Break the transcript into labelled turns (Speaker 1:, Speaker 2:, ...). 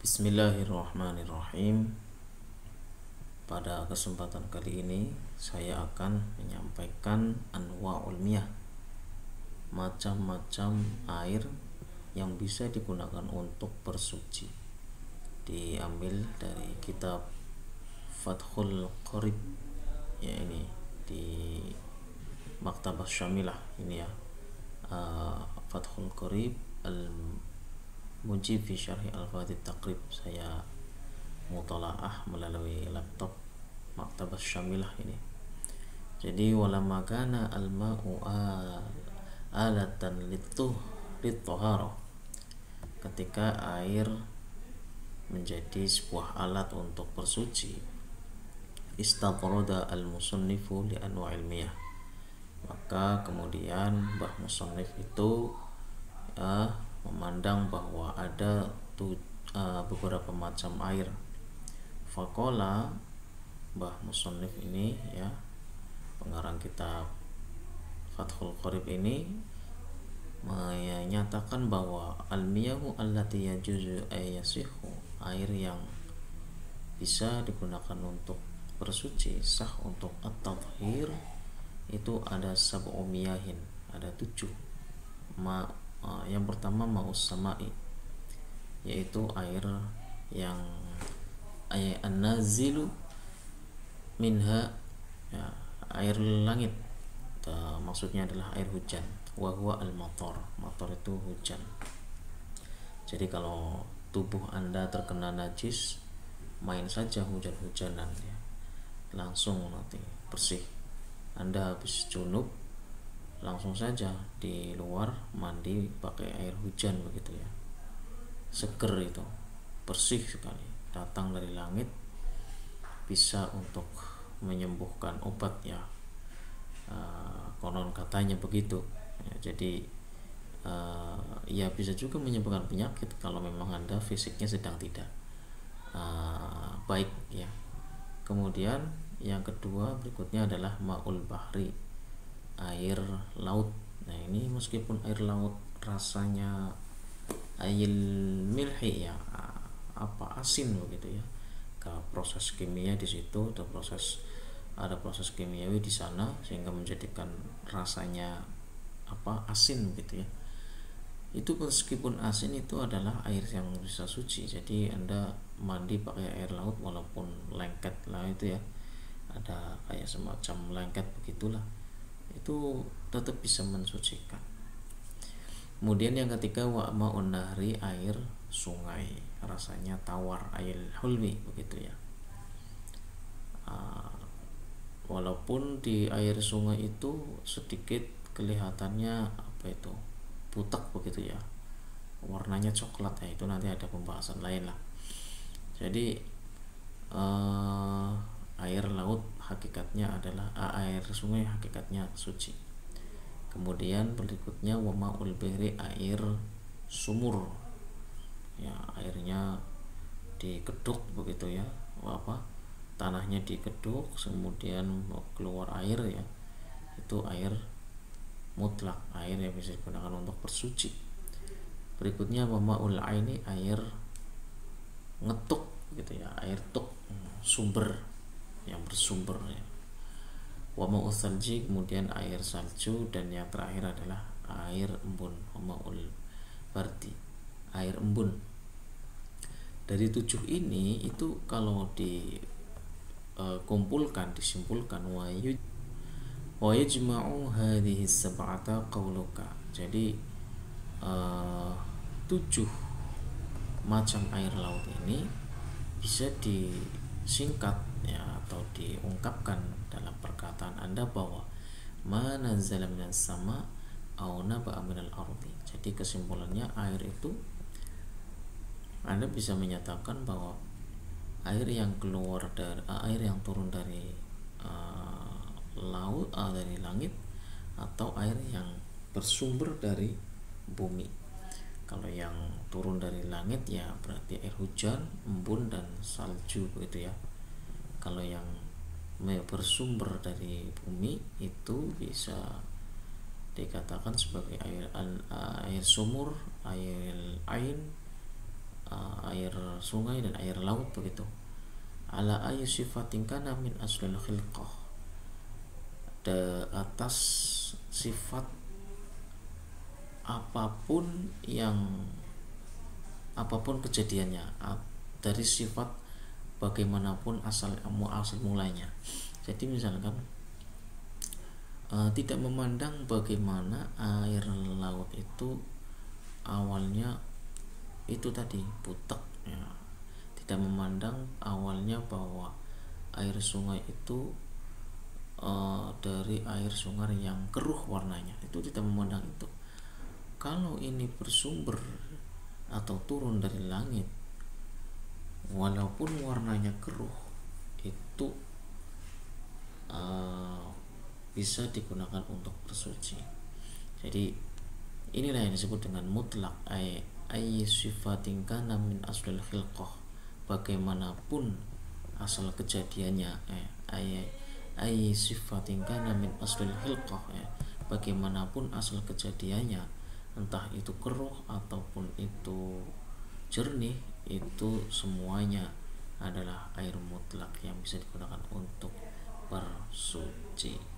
Speaker 1: Bismillahirrahmanirrahim. Pada kesempatan kali ini saya akan menyampaikan anwa'ul miyah, macam-macam air yang bisa digunakan untuk bersuci. Diambil dari kitab Fathul Qorib, ya ini di Maktabah Syamilah ini ya. Fathul Qorib Mujib fi Syarhi Al-Fadhil Taqrib. Saya mutalaah melalui laptop Maktabah Syamilah ini. Jadi walamma kana al-ma'u alatan lit-taharah, ketika air menjadi sebuah alat untuk bersuci, istaqrada al-musannifu li anwa'il miyah, maka kemudian Mbah Musannif itu memandang bahwa ada beberapa macam air. Faqala, Mbah Musannif ini ya, pengarang kitab Fathul Qorib ini menyatakan bahwa al-miyahu allati yajuzu ayasihu, air yang bisa digunakan untuk bersuci, sah untuk at-tathhir, itu ada sab'u miyahin, ada 7. Yang pertama ma'us sama'i, yaitu air yang an-nazilu minha, ya, air langit. Maksudnya adalah air hujan. Wa huwa al-matar, matar itu hujan. Jadi kalau tubuh Anda terkena najis, main saja hujan-hujanan ya, langsung nanti bersih. Anda habis junub, langsung saja di luar mandi pakai air hujan begitu ya, seger itu, bersih sekali, datang dari langit, bisa untuk menyembuhkan obat ya, konon katanya begitu ya. Jadi ya bisa juga menyembuhkan penyakit kalau memang Anda fisiknya sedang tidak baik ya. Kemudian yang kedua berikutnya adalah ma'ul bahri, air laut. Nah ini meskipun air laut rasanya air milhi ya, asin begitu ya, kalau proses kimia di situ ada proses kimiawi di sana sehingga menjadikan rasanya asin begitu ya. Itu meskipun asin, itu adalah air yang bisa suci. Jadi Anda mandi pakai air laut walaupun lengket lah itu ya, ada kayak semacam lengket begitulah, itu tetap bisa mensucikan. Kemudian yang ketiga wa ma'un nahri, air sungai, rasanya tawar, air hulmi begitu ya. Walaupun di air sungai itu sedikit kelihatannya butek begitu ya, warnanya coklat ya, itu nanti ada pembahasan lain lah. Jadi air laut hakikatnya adalah air sungai hakikatnya suci. Kemudian berikutnya wa ma'ul bahri, air sumur ya, airnya dikeduk begitu ya, tanahnya dikeduk kemudian keluar air ya, itu air mutlak, air yang bisa digunakan untuk bersuci. Berikutnya wa ma'ul aini, air ngetuk gitu ya, air tuk, sumber yang bersumber ya. Wa ma'ul salji, kemudian air salju, dan yang terakhir adalah air embun, wa ma'ul bardi, air embun. Dari 7 ini itu kalau disimpulkan wa yajma'u hadhihi sab'ata qauluka. Jadi 7 macam air laut ini bisa disingkat ya, atau diungkapkan dalam perkataan Anda bahwa mana nazala minas sama au naba'a minal ardi. Jadi kesimpulannya, air itu Anda bisa menyatakan bahwa air yang turun dari laut, dari langit, atau air yang bersumber dari bumi. Kalau yang turun dari langit ya berarti air hujan, embun, dan salju begitu ya. Kalau yang bersumber dari bumi itu bisa dikatakan sebagai air sumur, air ain, air sungai dan air laut begitu. Ala ayu sifatin kana min aslil khilqah, atas sifat apapun kejadiannya, dari sifat bagaimanapun asal mulanya. Jadi misalkan tidak memandang bagaimana air laut itu awalnya itu tadi butek ya. Tidak memandang awalnya bahwa air sungai itu dari air sungai yang keruh warnanya, itu tidak memandang itu. Kalau ini bersumber atau turun dari langit, walaupun warnanya keruh, itu bisa digunakan untuk bersuci. Jadi inilah yang disebut dengan mutlak, ay sifatin kana min aslil khilqah, bagaimanapun asal kejadiannya, ay sifatin kana min aslil khilqah, bagaimanapun asal kejadiannya, entah itu keruh ataupun itu jernih, itu semuanya adalah air mutlak yang bisa digunakan untuk bersuci.